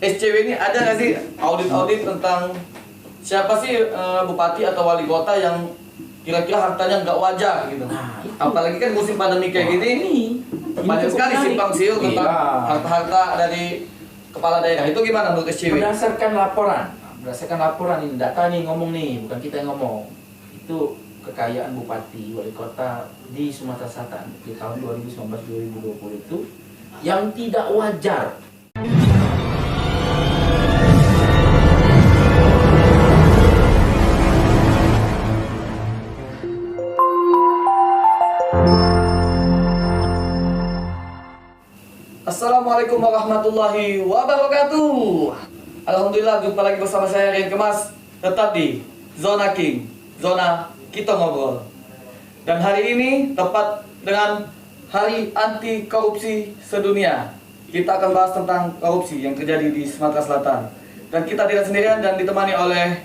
SCW ini ada nggak sih audit-audit tentang siapa sih bupati atau wali kota yang kira-kira hartanya nggak wajar gitu? Nah, Apalagi kan musim pandemi kayak gini, banyak cukup sekali menarik. simpang siur tentang Iya. harta-harta dari kepala daerah. Itu gimana menurut SCW? Berdasarkan laporan ini, data nih ngomong nih, bukan kita yang ngomong. Itu kekayaan bupati wali kota di Sumatera Selatan di tahun 2019-2020 itu yang tidak wajar. Assalamualaikum warahmatullahi wabarakatuh. Alhamdulillah, jumpa lagi bersama saya Rian Kemas, tetap di Zona King, Zona Kita Ngobrol. Dan hari ini tepat dengan Hari Anti Korupsi Sedunia. Kita akan bahas tentang korupsi yang terjadi di Sumatera Selatan. Dan kita tidak sendirian dan ditemani oleh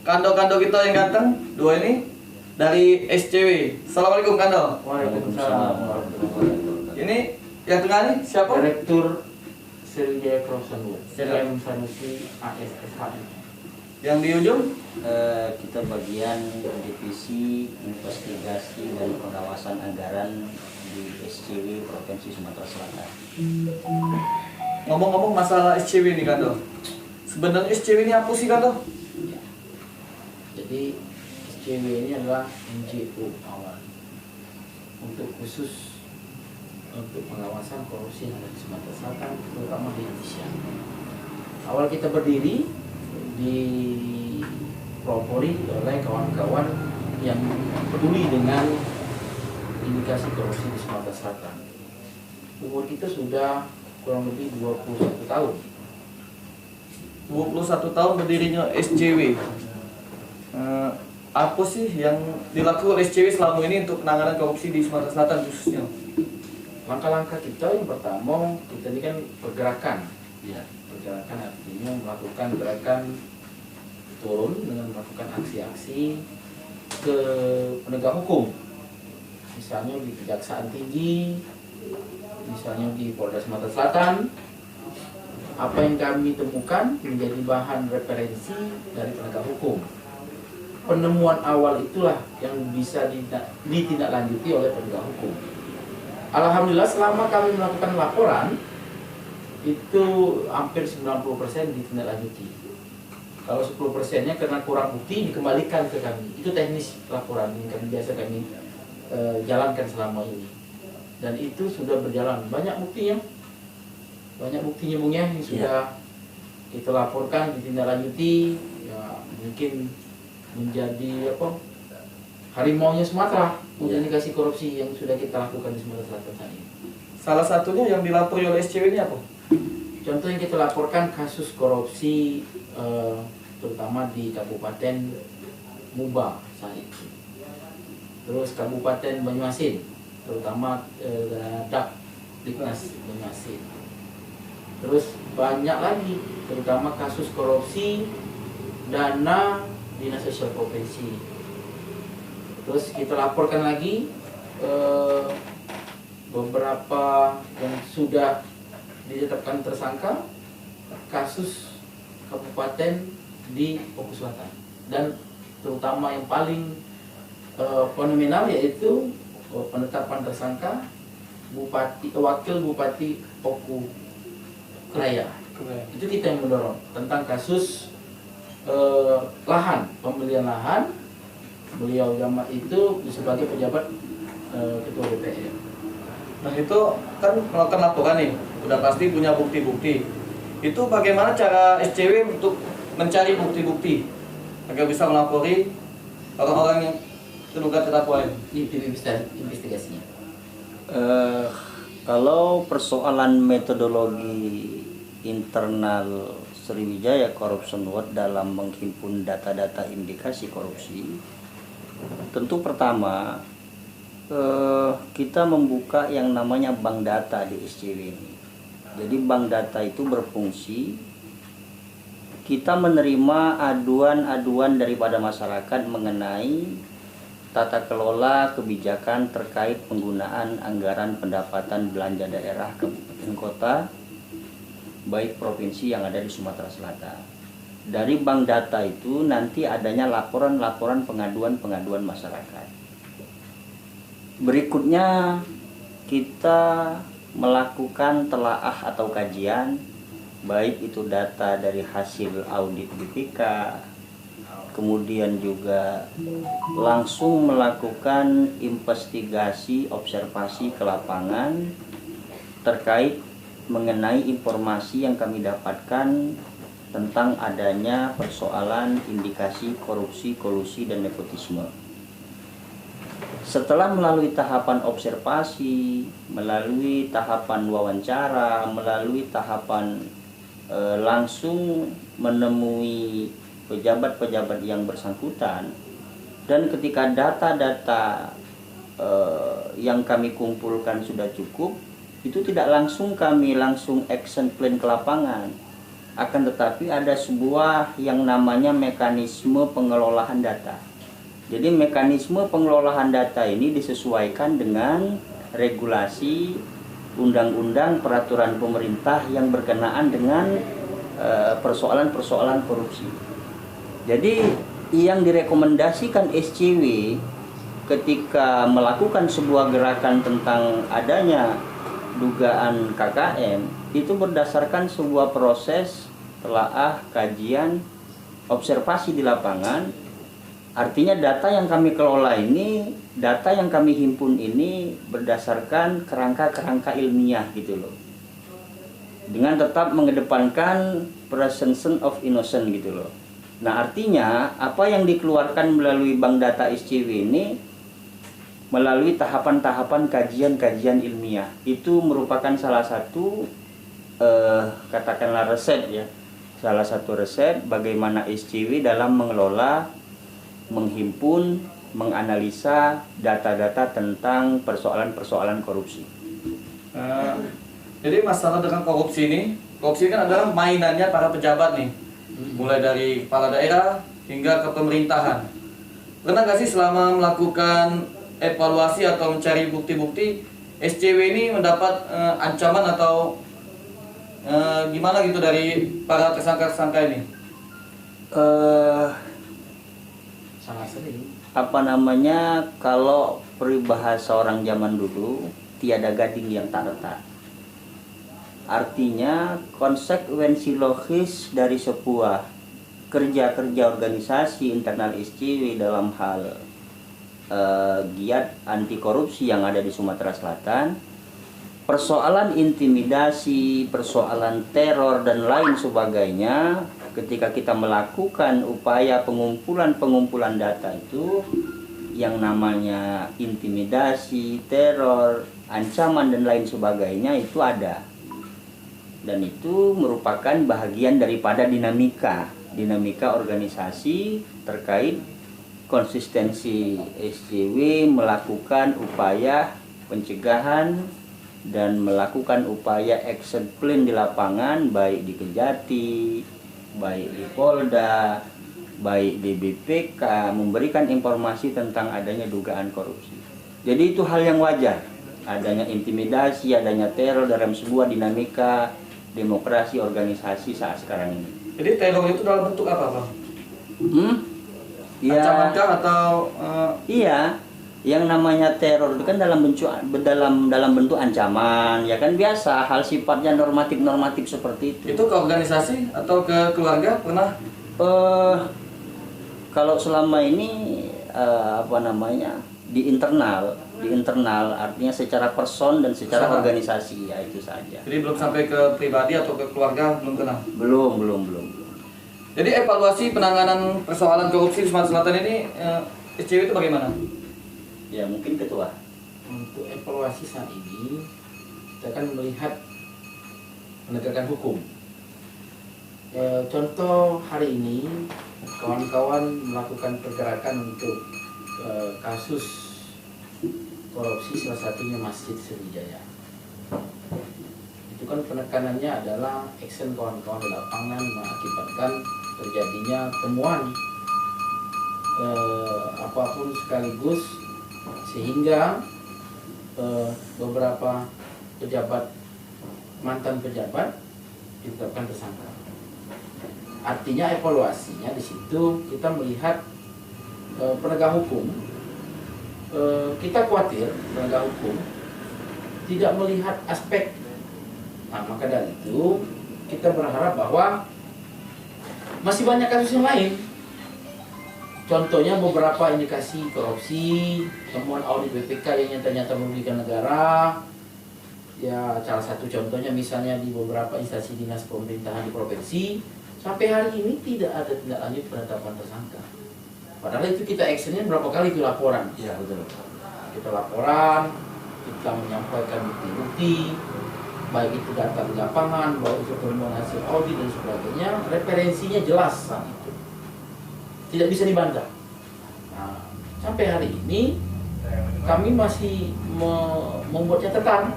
kando-kando kita yang ganteng, dua ini dari SCW. Assalamualaikum Kando. Waalaikumsalam warahmatullahi wabarakatuh. Ini yang tengah nih siapa? Direktur Sriwijaya Corruption Watch, Serem Sanusi ASSHI. Yang di ujung? Kita bagian divisi investigasi dan pengawasan anggaran di SCW Provinsi Sumatera Selatan. Ngomong-ngomong masalah SCW nih Kando. Sebenarnya SCW ini apa sih Kando? Ya. Jadi SCW ini adalah NGO awal untuk khusus untuk pengawasan korupsi yang ada di Sumatera Selatan, terutama di Indonesia. Awal kita berdiri dipelopori oleh kawan-kawan yang peduli dengan indikasi korupsi di Sumatera Selatan. Umur kita sudah kurang lebih 21 tahun. 21 tahun berdirinya SCW. Apa sih yang dilakukan oleh SCW selama ini untuk penanganan korupsi di Sumatera Selatan khususnya? Langkah-langkah kita yang pertama, kita ini kan pergerakan. Ya. Pergerakan artinya melakukan gerakan turun dengan melakukan aksi-aksi ke penegak hukum. Misalnya di Kejaksaan Tinggi, misalnya di Polda Sumatera Selatan. Apa yang kami temukan menjadi bahan referensi dari penegak hukum. Penemuan awal itulah yang bisa ditindaklanjuti oleh penegak hukum. Alhamdulillah selama kami melakukan laporan itu hampir 90% ditindaklanjuti. Kalau 10%-nya karena kurang bukti dikembalikan ke kami. Itu teknis laporan yang biasa kami jalankan selama ini. Dan itu sudah berjalan. Banyak buktinya Bung ya, yang sudah kita laporkan, ditindaklanjuti, ya mungkin menjadi harimaunya Sumatera untuk indikasi korupsi yang sudah kita lakukan di Sumatera Selatan saat ini. Salah satunya yang dilapori oleh SCW ini apa? Contoh yang kita laporkan kasus korupsi terutama di Kabupaten Muba saat itu. Terus Kabupaten Banyuasin, terutama DAP Diknas Banyuasin. Terus banyak lagi, terutama kasus korupsi dana Dinas Sosial Provinsi. Terus kita laporkan lagi beberapa yang sudah ditetapkan tersangka kasus kabupaten di Oku Selatan, dan terutama yang paling fenomenal yaitu penetapan tersangka wakil bupati Oku Raya. Itu kita yang mendorong tentang kasus pembelian lahan. Beliau zaman itu sebagai pejabat ketua DPR. Nah itu kan melakukan laporan nih, udah pasti punya bukti-bukti. Itu bagaimana cara SCW untuk mencari bukti-bukti agar bisa melapori orang-orang yang terduga terdakwa ini? Itu investigasinya. Kalau persoalan metodologi internal Sriwijaya Corruption Watch dalam menghimpun data-data indikasi korupsi, tentu pertama kita membuka yang namanya bank data di SCW ini. Jadi bank data itu berfungsi kita menerima aduan-aduan daripada masyarakat mengenai tata kelola kebijakan terkait penggunaan anggaran pendapatan belanja daerah kabupaten kota baik provinsi yang ada di Sumatera Selatan. Dari bank data itu nanti adanya laporan-laporan pengaduan masyarakat. Berikutnya kita melakukan telaah atau kajian, baik itu data dari hasil audit BPK, kemudian juga langsung melakukan investigasi, observasi ke lapangan terkait mengenai informasi yang kami dapatkan tentang adanya persoalan indikasi korupsi, kolusi, dan nepotisme. Setelah melalui tahapan observasi, melalui tahapan wawancara, melalui tahapan langsung menemui pejabat-pejabat yang bersangkutan, dan ketika data-data yang kami kumpulkan sudah cukup, itu tidak langsung kami langsung action plan ke lapangan, akan tetapi ada sebuah yang namanya mekanisme pengelolaan data. Jadi mekanisme pengelolaan data ini disesuaikan dengan regulasi, undang-undang, peraturan pemerintah yang berkenaan dengan persoalan-persoalan korupsi. Jadi yang direkomendasikan SCW ketika melakukan sebuah gerakan tentang adanya dugaan KKM itu berdasarkan sebuah proses telaah, kajian, observasi di lapangan. Artinya data yang kami kelola ini, data yang kami himpun ini berdasarkan kerangka-kerangka ilmiah gitu loh. Dengan tetap mengedepankan presumption of innocence gitu loh. Nah, artinya apa yang dikeluarkan melalui bank data SCW ini melalui tahapan-tahapan kajian-kajian ilmiah itu merupakan salah satu katakanlah resep ya. Salah satu resep bagaimana SCW dalam mengelola, menghimpun, menganalisa data-data tentang persoalan-persoalan korupsi. Jadi masalah dengan korupsi ini kan adalah mainannya para pejabat nih, mulai dari kepala daerah hingga ke pemerintahan. Pernah nggak sih selama melakukan evaluasi atau mencari bukti-bukti, SCW ini mendapat ancaman atau gimana gitu dari para tersangka-tersangka ini? Sangat sering. Apa namanya, kalau peribahasa orang zaman dulu, tiada gading yang tak retak. Artinya konsekuensi logis dari sebuah kerja-kerja organisasi internal SCW dalam hal giat anti korupsi yang ada di Sumatera Selatan, persoalan intimidasi, persoalan teror dan lain sebagainya, ketika kita melakukan upaya pengumpulan data itu, yang namanya intimidasi, teror, ancaman dan lain sebagainya itu ada. Dan itu merupakan bahagian daripada dinamika organisasi terkait konsistensi SCW melakukan upaya pencegahan dan melakukan upaya action plan di lapangan, baik di Kejati, baik di Polda, baik di BPK, memberikan informasi tentang adanya dugaan korupsi. Jadi itu hal yang wajar, adanya intimidasi, adanya teror dalam sebuah dinamika demokrasi organisasi saat sekarang ini. Jadi teror itu dalam bentuk apa, Bang? Ya, Ancaman atau iya, yang namanya teror itu kan dalam bentuk ancaman, ya kan, biasa, hal sifatnya normatif seperti itu. itu ke organisasi atau ke keluarga pernah? Kalau selama ini di internal artinya secara person dan secara organisasi, ya itu saja. Jadi belum sampai ke pribadi atau ke keluarga, belum kena? Belum. Jadi evaluasi penanganan persoalan korupsi di Sumatera Selatan ini SCW itu bagaimana? Ya mungkin ketua. Untuk evaluasi saat ini kita akan melihat penegakan hukum. Contoh hari ini kawan-kawan melakukan pergerakan untuk kasus korupsi, salah satunya Masjid Sriwijaya. Itu kan penekanannya adalah action kawan-kawan di lapangan mengakibatkan terjadinya temuan apapun sekaligus, sehingga beberapa mantan pejabat ditetapkan tersangka. Artinya evaluasinya di situ kita melihat penegak hukum, kita khawatir penegak hukum tidak melihat aspek. Nah, maka dari itu kita berharap bahwa masih banyak kasus yang lain. Contohnya beberapa indikasi korupsi, temuan audit BPK yang ternyata merugikan negara. Ya, salah satu contohnya misalnya di beberapa instansi dinas pemerintahan di provinsi, sampai hari ini tidak ada tindak lanjut penetapan tersangka. Padahal itu kita actionnya berapa kali itu laporan. Iya, betul. Kita laporan, kita menyampaikan bukti-bukti, baik itu data di lapangan, baik itu temuan hasil audit dan sebagainya, referensinya jelas saat itu. Tidak bisa dibantah. Nah, sampai hari ini kami masih membuat catatan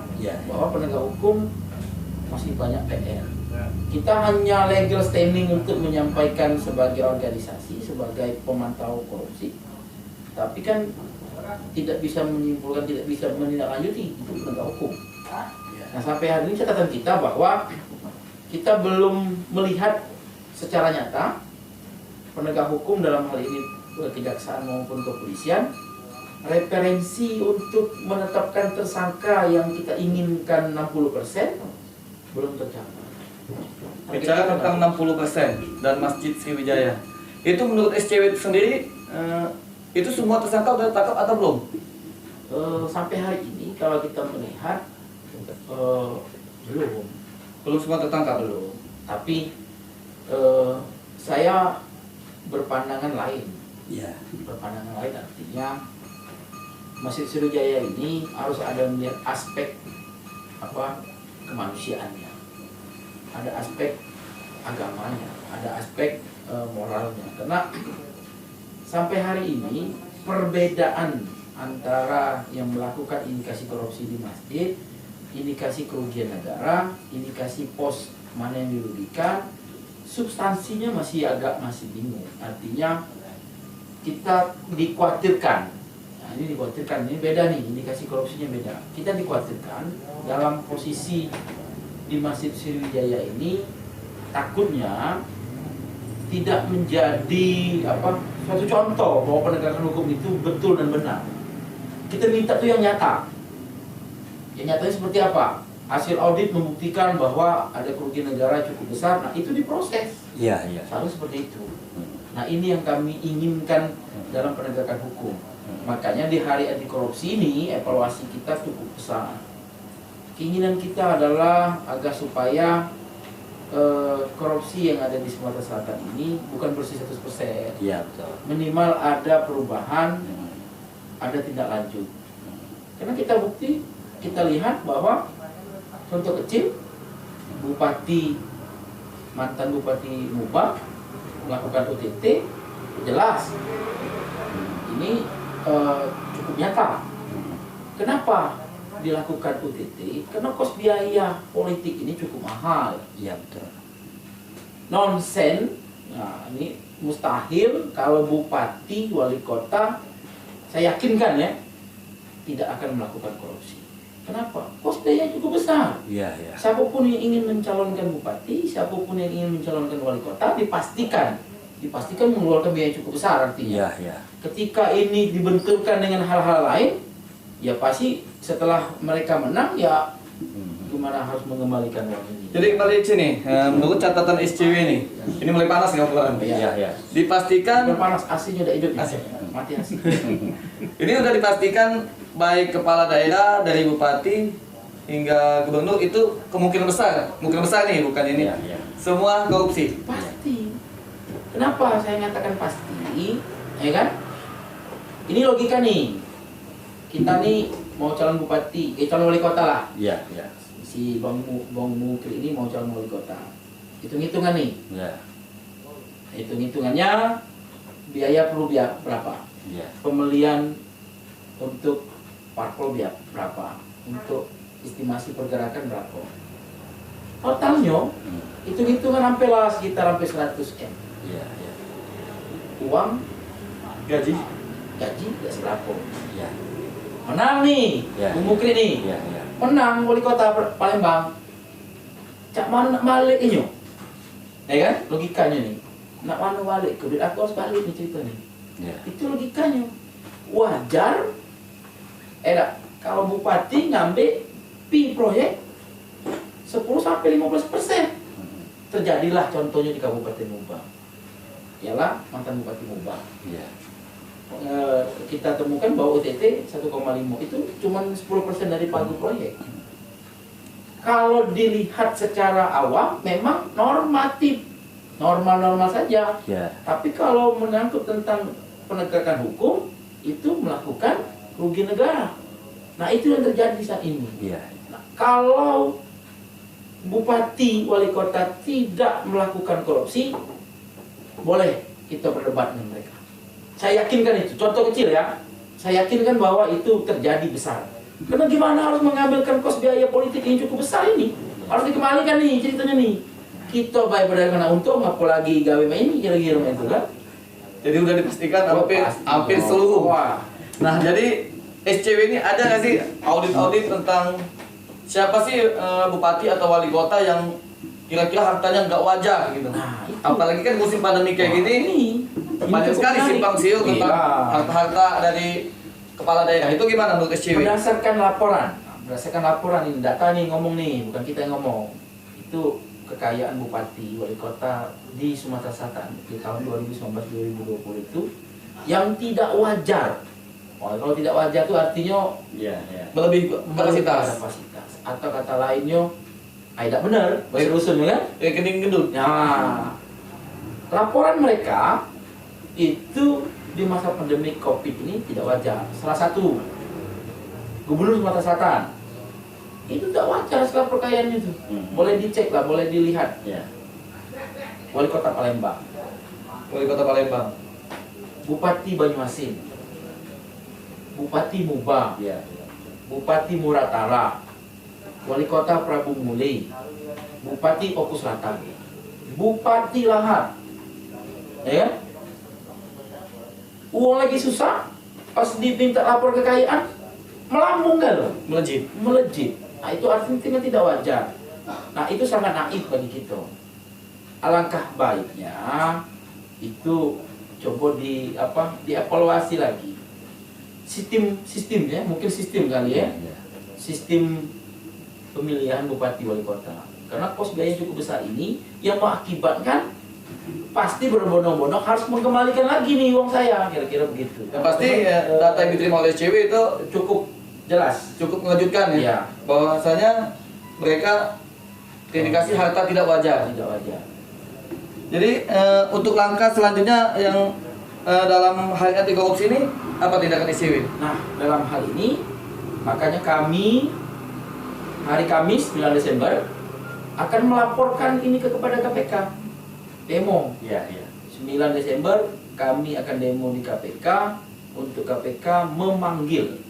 bahwa penegak hukum masih banyak PR. Kita hanya legal standing untuk menyampaikan sebagai organisasi, sebagai pemantau korupsi, tapi kan tidak bisa menyimpulkan, tidak bisa menindaklanjuti itu penegak hukum. Nah, sampai hari ini catatan kita bahwa kita belum melihat secara nyata penegak hukum dalam hal ini kejaksaan maupun kepolisian referensi untuk menetapkan tersangka yang kita inginkan 60% belum tercapai. Bicara tentang 60% dan Masjid Sriwijaya, itu menurut SCW itu sendiri, itu semua tersangka sudah tertangkap atau belum? Sampai hari ini kalau kita melihat belum Semua tertangkap? belum. Tapi saya berpandangan lain. Berpandangan lain artinya Masjid Sriwijaya ini harus ada melihat aspek kemanusiaannya, ada aspek agamanya, ada aspek moralnya. Karena sampai hari ini perbedaan antara yang melakukan indikasi korupsi di masjid, indikasi kerugian negara, indikasi pos mana yang dirugikan, substansinya masih bingung. Artinya kita dikhawatirkan. Nah, ini dikhawatirkan, ini beda nih, indikasi korupsinya beda. Kita dikhawatirkan dalam posisi di Masjid Sriwijaya ini takutnya tidak menjadi suatu contoh bahwa penegakan hukum itu betul dan benar. Kita minta tuh yang nyata. Yang nyatanya seperti apa? Hasil audit membuktikan bahwa ada kerugian negara cukup besar. Nah, itu diproses. Selalu seperti itu. Nah, ini yang kami inginkan dalam penegakan hukum. Makanya di hari anti korupsi ini evaluasi kita cukup besar. Keinginan kita adalah agar supaya korupsi yang ada di Sumatera Selatan ini bukan bersih 100%. Betul. Minimal ada perubahan, ada tindak lanjut. Karena kita lihat bahwa contoh kecil, mantan Bupati Mubah melakukan OTT, jelas ini cukup nyata. Kenapa dilakukan OTT? Karena kos biaya politik ini cukup mahal. Betul. Nonsen, nah ini mustahil kalau bupati, wali kota, saya yakinkan ya, tidak akan melakukan korupsi. Kenapa? Kos biaya cukup besar. Siapapun yang ingin mencalonkan bupati, siapapun yang ingin mencalonkan wali kota, dipastikan mengeluarkan biaya cukup besar artinya. Ketika ini dibenturkan dengan hal-hal lain, ya pasti setelah mereka menang ya gimana harus mengembalikan uang ini. Jadi kembali ke sini, menurut catatan SCW ini mulai panas nih obrolan. Dipastikan panas, aslinya udah hidup ya. Mati asli. Ini udah dipastikan baik kepala daerah dari bupati hingga gubernur itu kemungkinan besar nih, bukan ini. Semua korupsi. Pasti. Kenapa saya nyatakan pasti? Ya kan? Ini logika nih. Kita nih mau calon bupati, calon wali kota lah. Si Bang Mukri ini mau calon wali kota. Hitung-hitungan nih. Hitung-hitungannya biaya perlu berapa? Pembelian untuk parpol berapa? Untuk estimasi pergerakan berapa? Totalnya hitung-hitungan hampir lah sekitar 100 M. Uang Gaji gak seberapa. Menang nih, Bung Mukri nih. Menang wali kota Palembang. Cak mana nak balik ini? Ya kan? Logikanya nih. Nak mana balik? Ke duit aku harus balik nih cerita nih. Ya. Itu logikanya. Wajar. Kalau bupati ngambil pi proyek 10-15%. Terjadilah contohnya di Kabupaten Muba. Ialah mantan Bupati Muba. Ya. Kita temukan bahwa UTT 1,5 itu cuma 10% dari pagu proyek. Kalau dilihat secara awam memang normatif, normal-normal saja. Ya. Tapi kalau menyangkut tentang penegakan hukum itu melakukan rugi negara. Nah itu yang terjadi saat ini. Ya. Nah, kalau bupati, wali kota tidak melakukan korupsi, boleh kita berdebat dengan mereka. Saya yakinkan itu, contoh kecil ya. Saya yakinkan bahwa itu terjadi besar. Karena gimana harus mengambilkan kos biaya politik yang cukup besar ini? Harus dikembalikan nih ceritanya nih. Kita bayar pada kena untung, apalagi gawe ini kira-kira itu kan. Jadi udah dipastikan hampir seluruh. Wah. Nah, jadi SCW ini ada nggak sih audit-audit tentang siapa sih bupati atau wali kota yang kira-kira hartanya nggak wajar gitu? Nah, itu. Apalagi kan musim pandemi kayak gini, banyak cukup sekali menarik. simpang siur tentang Iya. harta-harta dari kepala daerah. Itu gimana menurut SCW? Berdasarkan laporan ini, data nih ngomong nih, bukan kita yang ngomong. Itu kekayaan bupati, wali kota di Sumatera Selatan di tahun 2019-2020 itu yang tidak wajar. Oh, kalau tidak wajar itu artinya Ya. Ya. Melebihi kapasitas. Atau kata lainnya tidak benar, rusun kan? Rekening gendut. Nah, laporan mereka itu di masa pandemi COVID ini tidak wajar. Salah satu Gubernur Sumatera Selatan itu tidak wajar segala perkayaannya itu. Boleh dicek lah, boleh dilihat. Ya. Wali Kota Palembang, Wali kota Palembang. Bupati Banyuasin, Bupati Muba, Ya. Bupati Muratara, Wali Kota Prabu Muli, Bupati Oku Selatan, Bupati Lahar, ya, uang lagi susah, pas diminta lapor kekayaan, melambung kan loh, melejit. Nah itu artinya tidak wajar. Nah itu sangat naif bagi kita. Alangkah baiknya itu coba dievaluasi lagi. Sistemnya mungkin sistem kali ya. Sistem pemilihan bupati wali kota. Karena kos biaya cukup besar ini yang mengakibatkan pasti berbondong-bondong harus mengembalikan lagi nih uang saya, kira-kira begitu. Yang pasti data yang diterima oleh SCW itu Cukup jelas. cukup mengejutkan ya. Iya. Bahwasanya mereka terindikasi harta tidak wajar. Tidak wajar. Jadi untuk langkah selanjutnya yang dalam hal anti korupsi ini apa tindakan SCW? Nah, dalam hal ini makanya kami hari Kamis 9 Desember akan melaporkan ini kepada KPK. Demo. Ya. Ya. 9 Desember kami akan demo di KPK untuk KPK memanggil.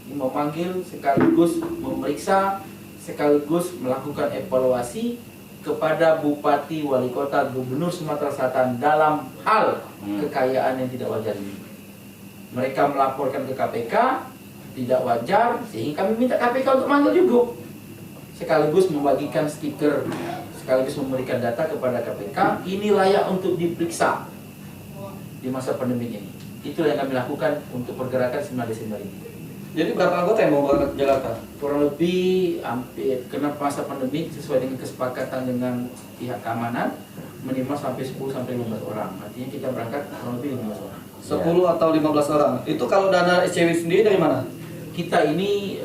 Memanggil sekaligus memeriksa sekaligus melakukan evaluasi kepada Bupati, Wali Kota, Gubernur Sumatera Selatan dalam hal kekayaan yang tidak wajar ini. Mereka melaporkan ke KPK tidak wajar, sehingga kami minta KPK untuk manggil juga. Sekaligus membagikan stiker, sekaligus memberikan data kepada KPK, ini layak untuk diperiksa di masa pandemi ini. Itulah yang kami lakukan untuk pergerakan 9 Desember ini. Jadi berapa anggota yang mau berangkat ke Jakarta? Kurang lebih hampir karena masa pandemi sesuai dengan kesepakatan dengan pihak keamanan minimal sampai 10-15 orang. Artinya kita berangkat kurang lebih 15 orang. 10 atau 15 orang. Itu kalau dana SCW sendiri dari mana? Kita ini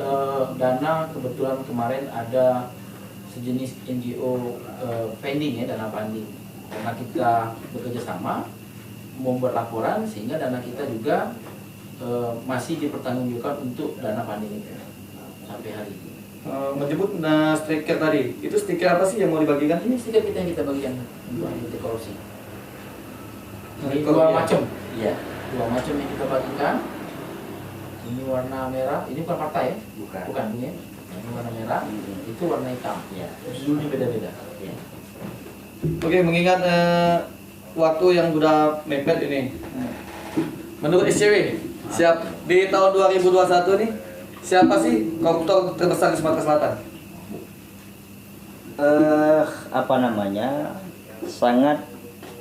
dana kebetulan kemarin ada sejenis NGO funding ya, dana funding. Karena kita bekerja sama membuat laporan sehingga dana kita juga masih dipertanggungjawabkan untuk dana funding itu sampai hari ini. Menyebut stiker tadi, itu stiker apa sih yang mau dibagikan? Ini stiker kita yang kita bagikan untuk anti korupsi. Ini Korupsi, dua ya. macam, Ya. dua macam yang kita bagikan. Ini warna merah, ini bukan partai ya? Bukan ya. Ini warna merah, itu warna hitam. Ya. Judulnya beda-beda. Ya. Oke, mengingat waktu yang sudah mepet ini, menurut SCW, siap di tahun 2021 nih, siapa sih koruptor terbesar di Sumatera Selatan? apa namanya, sangat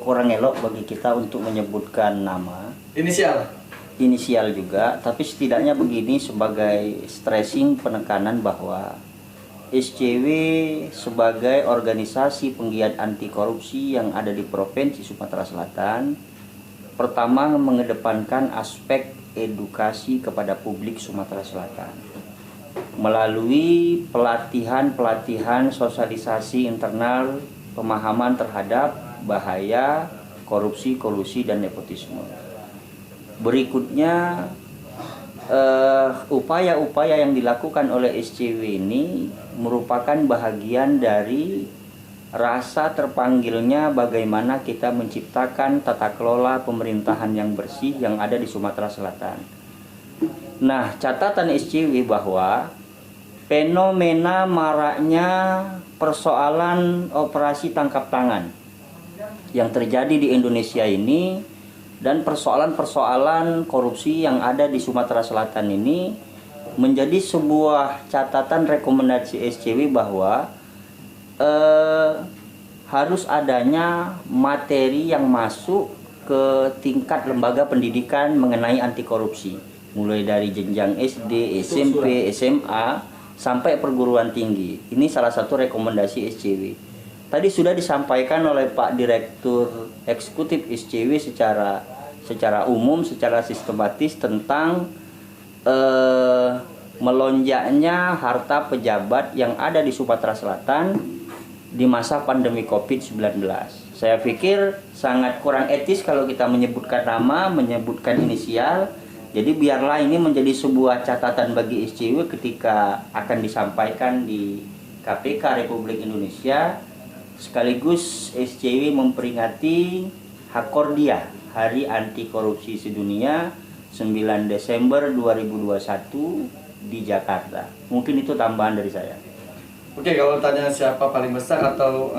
kurang elok bagi kita untuk menyebutkan nama inisial juga, tapi setidaknya begini sebagai stressing penekanan bahwa SCW sebagai organisasi penggiat anti korupsi yang ada di Provinsi Sumatera Selatan, pertama mengedepankan aspek edukasi kepada publik Sumatera Selatan melalui pelatihan sosialisasi internal, pemahaman terhadap bahaya korupsi, kolusi, dan nepotisme. Berikutnya, upaya-upaya yang dilakukan oleh SCW ini merupakan bahagian dari rasa terpanggilnya bagaimana kita menciptakan tata kelola pemerintahan yang bersih yang ada di Sumatera Selatan. Nah, catatan SCW bahwa fenomena maraknya persoalan operasi tangkap tangan yang terjadi di Indonesia ini dan persoalan-persoalan korupsi yang ada di Sumatera Selatan ini menjadi sebuah catatan rekomendasi SCW bahwa harus adanya materi yang masuk ke tingkat lembaga pendidikan mengenai anti korupsi, mulai dari jenjang SD, SMP, SMA sampai perguruan tinggi. Ini salah satu rekomendasi SCW. Tadi sudah disampaikan oleh Pak Direktur Eksekutif SCW secara umum, secara sistematis tentang melonjaknya harta pejabat yang ada di Sumatera Selatan di masa pandemi COVID-19. Saya pikir sangat kurang etis kalau kita menyebutkan nama, menyebutkan inisial. Jadi biarlah ini menjadi sebuah catatan bagi SCW ketika akan disampaikan di KPK Republik Indonesia. Sekaligus SCW memperingati Hakordia, Hari Anti Korupsi Sedunia, 9 Desember 2021 di Jakarta. Mungkin itu tambahan dari saya. Oke, kalau tanya siapa paling besar atau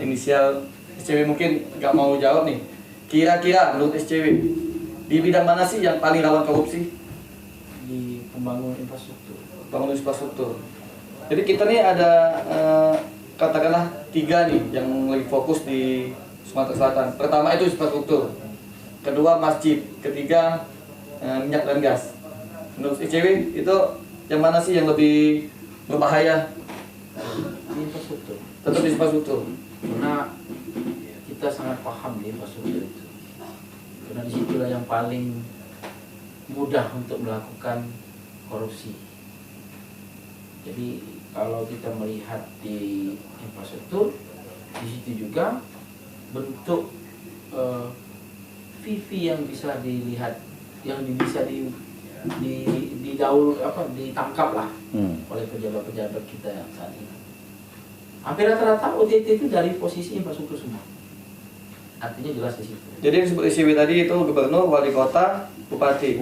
inisial SCW mungkin nggak mau jawab nih. Kira-kira menurut SCW di bidang mana sih yang paling rawan korupsi? Di pembangunan infrastruktur. Pembangunan infrastruktur. Jadi kita nih ada katakanlah 3 nih yang lagi fokus di Sumatera Selatan. Pertama itu infrastruktur, kedua masjid, ketiga minyak dan gas. Menurut SCW itu yang mana sih yang lebih berbahaya? Di infrastruktur. Tetap di infrastruktur. Karena kita sangat paham di infrastruktur itu. Karena disitulah yang paling mudah untuk melakukan korupsi. Jadi kalau kita melihat di infrastruktur, di situ juga bentuk VV yang bisa dilihat, yang bisa ditangkap lah oleh pejabat-pejabat kita yang saat ini. Hampir rata-rata OJT itu dari posisi infrastruktur semua. Artinya jelas di situ. Jadi disebut SCW tadi itu gubernur, wali kota, bupati.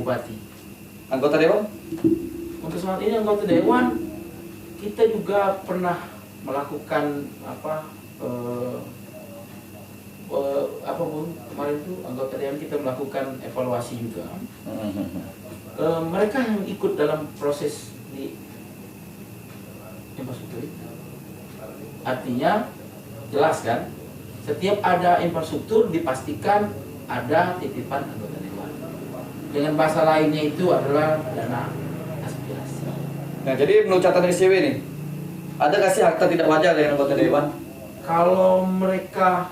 Anggota dewan? Untuk saat ini anggota dewan kita juga pernah melakukan kemarin itu anggota dewan kita melakukan evaluasi juga. Mereka yang ikut dalam proses di infrastruktur itu. Artinya jelas kan, setiap ada infrastruktur dipastikan ada titipan anggota dewan. Dengan bahasa lainnya itu adalah dana aspirasi. Nah, jadi menurut catatan SCW nih, ada nggak sih harta tidak wajar dari anggota dewan? Kalau mereka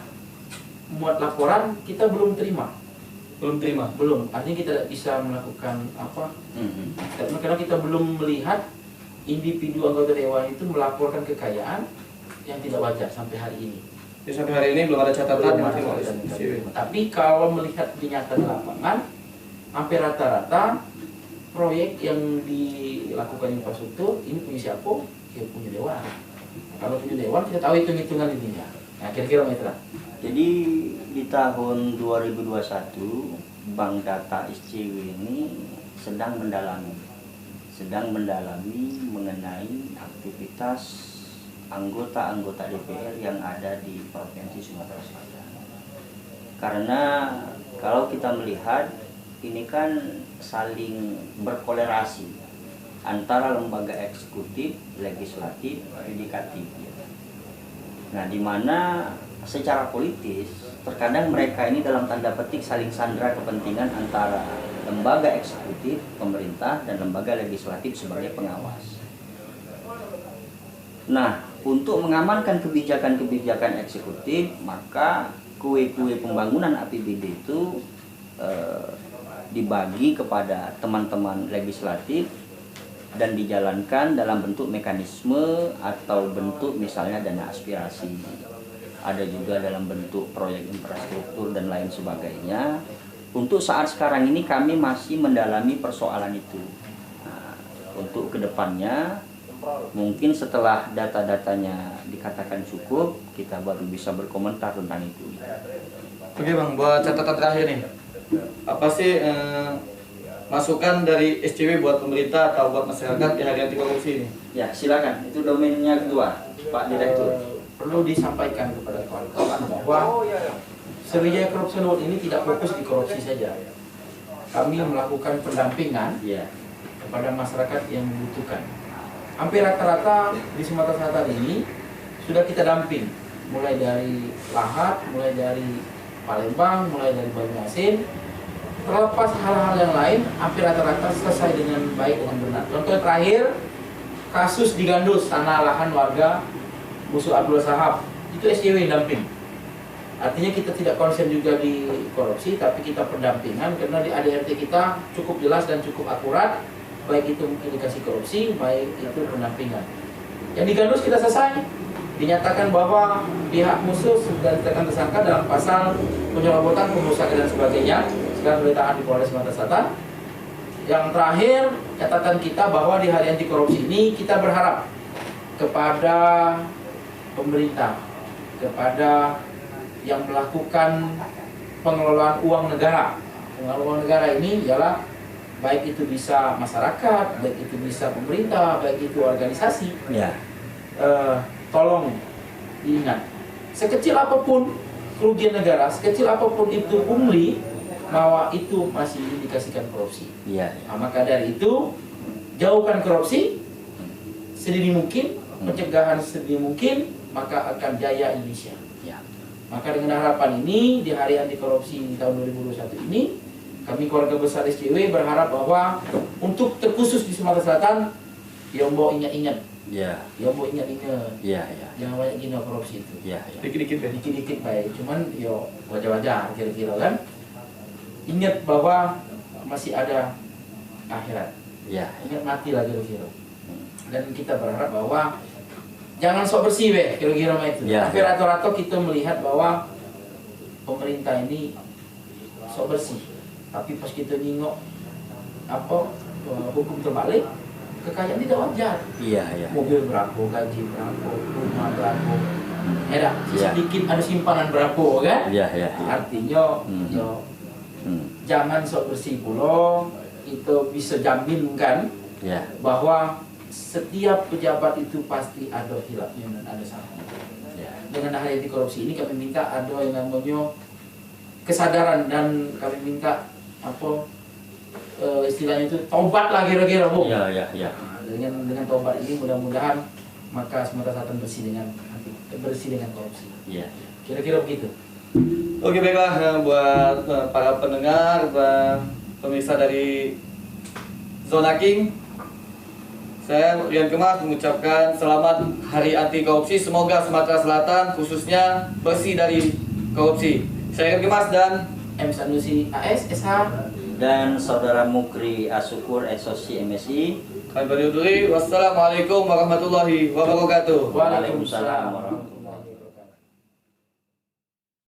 muat laporan, kita belum terima. Belum. Artinya kita tidak bisa melakukan apa? Karena kita belum melihat individu anggota dewan itu melaporkan kekayaan yang tidak wajar sampai hari ini. Jadi sampai hari ini belum ada catatan yang diterima oleh SCW. Tapi kalau melihat kenyataan lapangan, hampir rata-rata proyek yang dilakukan infrastruktur ini punya siapa? Ya punya dewan. Kalau punya dewan kita tahu hitung-hitungan intinya. Nah, kira-kira itulah. Jadi di tahun 2021 Bank Data SCW ini sedang mendalami mengenai aktivitas anggota-anggota DPR yang ada di Provinsi Sumatera Selatan. Karena kalau kita melihat ini kan saling berkolerasi antara lembaga eksekutif, legislatif, yudikatif. Nah, di mana secara politis terkadang mereka ini dalam tanda petik saling sandera kepentingan antara lembaga eksekutif, pemerintah, dan lembaga legislatif sebagai pengawas. Nah, untuk mengamankan kebijakan-kebijakan eksekutif, maka kue-kue pembangunan APBD itu dibagi kepada teman-teman legislatif dan dijalankan dalam bentuk mekanisme atau bentuk misalnya dana aspirasi. Ada juga dalam bentuk proyek infrastruktur dan lain sebagainya. Untuk saat sekarang ini kami masih mendalami persoalan itu. Nah, untuk kedepannya mungkin setelah data-datanya dikatakan cukup, kita baru bisa berkomentar tentang itu. Oke Bang, buat catatan terakhir nih, apa sih masukan dari SCW buat pemerintah atau buat masyarakat di hari anti korupsi ini? Ya, silakan. Itu domainnya kedua, Pak Direktur. Perlu disampaikan kepada kawan-kawan bahwa Sriwijaya Corruption Watch ini tidak fokus di korupsi saja. Kami melakukan pendampingan Ya. kepada masyarakat yang membutuhkan. Hampir rata-rata di Sumatera Selatan ini sudah kita damping, mulai dari Lahat, mulai dari Palembang, mulai dari Banyuasin. Terlepas hal-hal yang lain, hampir rata-rata selesai dengan baik, dengan benar. Contoh terakhir, kasus di Gandus, tanah lahan warga Musuh Abdul Sahab, itu SCW yang damping. Artinya kita tidak konsen juga di korupsi, tapi kita pendampingan karena di ADRT kita cukup jelas dan cukup akurat, baik itu indikasi korupsi, baik itu pendampingan. Yang di Gandus kita selesai, dinyatakan bahwa pihak musuh sudah ditetapkan tersangka dalam pasal penyerobotan, pengerusakan dan sebagainya. Sekarang ditahan di Polres Sumatera Selatan. Yang terakhir, catatan kita bahwa di hari anti korupsi ini kita berharap kepada pemerintah, kepada yang melakukan pengelolaan uang negara. Pengelolaan uang negara ini ialah baik itu bisa masyarakat, baik itu bisa pemerintah, baik itu organisasi. Ya. Tolong diingat, sekecil apapun kerugian negara, sekecil apapun itu pungli, bahwa itu masih diindikasikan korupsi. Iya. Nah, maka dari itu jauhkan korupsi sedini mungkin, pencegahan sedini mungkin, maka akan jaya Indonesia. Ya. Maka dengan harapan ini di hari anti korupsi di tahun 2021 ini, kami keluarga besar SCW berharap bahwa untuk terkhusus di Sumatera Selatan, ya mbok ingat-ingat, Ya. ya mbok ingat-ingat, Ya, ya. jangan banyak gini korupsi itu. Ya, ya. Dikit-dikit ya. Dikit-dikit baik, cuman yo wajar-wajar kira-kira kan. Ingat bahwa masih ada akhirat. Ya. Ingat mati lah kira-kira. Dan kita berharap bahwa jangan sok bersih weh kira-kira itu. Ya, Tapi ya. rata-rata kita melihat bahwa pemerintah ini sok bersih. Tapi pas kita nengok hukum terbalik, kekayaan tidak wajar. Iya, iya. Mobil berapa, gaji berapa, rumah berapa. Ya, Ya. sedikit ada simpanan berapa kan? Iya, iya. Artinya yo, jangan sok bersih pula. Itu bisa jaminkan Ya. bahwa setiap pejabat itu pasti ada hilafnya dan ada salahnya. Ya. Dengan hari anti korupsi ini kami minta ada yang namanya kesadaran dan kami minta istilahnya itu tobat lah kira-kira Bu. Ya, ya, ya. Nah, dengan tobat ini mudah-mudahan maka Sumatera Selatan bersih dengan korupsi. Iya. Kira-kira begitu. Oke baiklah, buat para pendengar dan pemirsa dari Zona King, saya Rian Kemas mengucapkan selamat Hari Anti Korupsi. Semoga Sumatera Selatan khususnya bersih dari korupsi. Saya Rian Kemas dan M. Sanusi AS, SH. Dan Saudara Mukri Asukur Eksosi MSI. kami berdiri. Wassalamualaikum warahmatullahi wabarakatuh. Waalaikumsalam warahmatullahi wabarakatuh.